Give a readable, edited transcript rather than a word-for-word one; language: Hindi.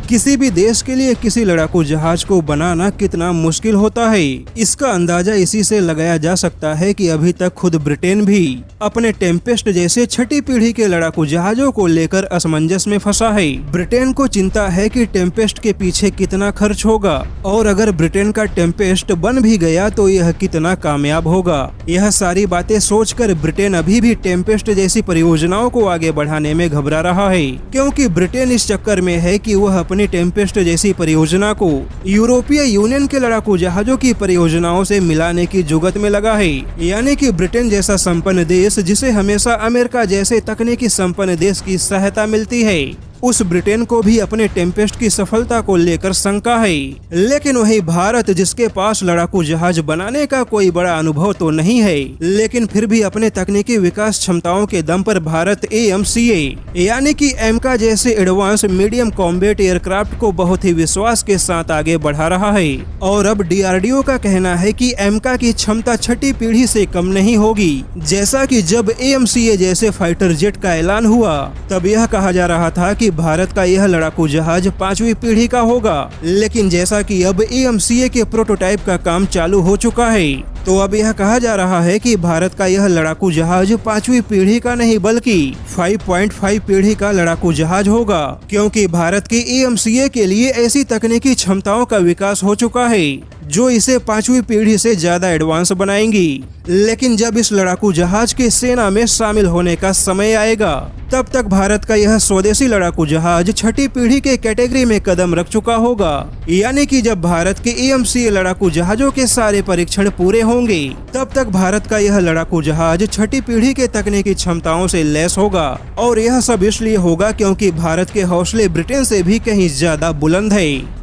किसी भी देश के लिए किसी लड़ाकू जहाज को बनाना कितना मुश्किल होता है, इसका अंदाजा इसी से लगाया जा सकता है कि अभी तक खुद ब्रिटेन भी अपने टेम्पेस्ट जैसे छठी पीढ़ी के लड़ाकू जहाजों को लेकर असमंजस में फंसा है। ब्रिटेन को चिंता है कि टेम्पेस्ट के पीछे कितना खर्च होगा और अगर ब्रिटेन का टेम्पेस्ट बन भी गया तो यह कितना कामयाब होगा। यह सारी बातें सोचकर ब्रिटेन अभी भी टेम्पेस्ट जैसी परियोजनाओं को आगे बढ़ाने में घबरा रहा है, क्योंकि ब्रिटेन इस चक्कर में है कि वह अपनी टेम्पेस्ट जैसी परियोजना को यूरोपीय यूनियन के लड़ाकू जहाजों की परियोजनाओं से मिलाने की जुगत में लगा है। यानी कि ब्रिटेन जैसा संपन्न देश, जिसे हमेशा अमेरिका जैसे तकनीकी संपन्न देश की सहायता मिलती है, उस ब्रिटेन को भी अपने टेम्पेस्ट की सफलता को लेकर शंका है। लेकिन वही भारत, जिसके पास लड़ाकू जहाज बनाने का कोई बड़ा अनुभव तो नहीं है, लेकिन फिर भी अपने तकनीकी विकास क्षमताओं के दम पर भारत AMCA यानी कि एमका जैसे एडवांस मीडियम कॉम्बैट एयरक्राफ्ट को बहुत ही विश्वास के साथ आगे बढ़ा रहा है। और अब DRDO का कहना है कि एमका की क्षमता छठी पीढ़ी से कम नहीं होगी। जैसा कि जब AMCA जैसे फाइटर जेट का ऐलान हुआ तब यह कहा जा रहा था कि भारत का यह लड़ाकू जहाज 5वीं पीढ़ी का होगा, लेकिन जैसा कि अब AMCA के प्रोटोटाइप का काम चालू हो चुका है तो अब यह कहा जा रहा है कि भारत का यह लड़ाकू जहाज 5वीं पीढ़ी का नहीं बल्कि 5.5 पीढ़ी का लड़ाकू जहाज होगा, क्योंकि भारत की AMCA के लिए ऐसी तकनीकी क्षमताओं का विकास हो चुका है जो इसे 5वीं पीढ़ी से ज्यादा एडवांस बनाएंगी। लेकिन जब इस लड़ाकू जहाज के सेना में शामिल होने का समय आएगा तब तक भारत का यह स्वदेशी लड़ाकू जहाज छठी पीढ़ी के कैटेगरी में कदम रख चुका होगा। यानी कि जब भारत के AMCA लड़ाकू जहाजों के सारे परीक्षण पूरे होंगे तब तक भारत का यह लड़ाकू जहाज छठी पीढ़ी के तकनीकी क्षमताओं से लैस होगा। और यह सब इसलिए होगा क्योंकि भारत के हौसले ब्रिटेन से भी कहीं ज्यादा बुलंद है।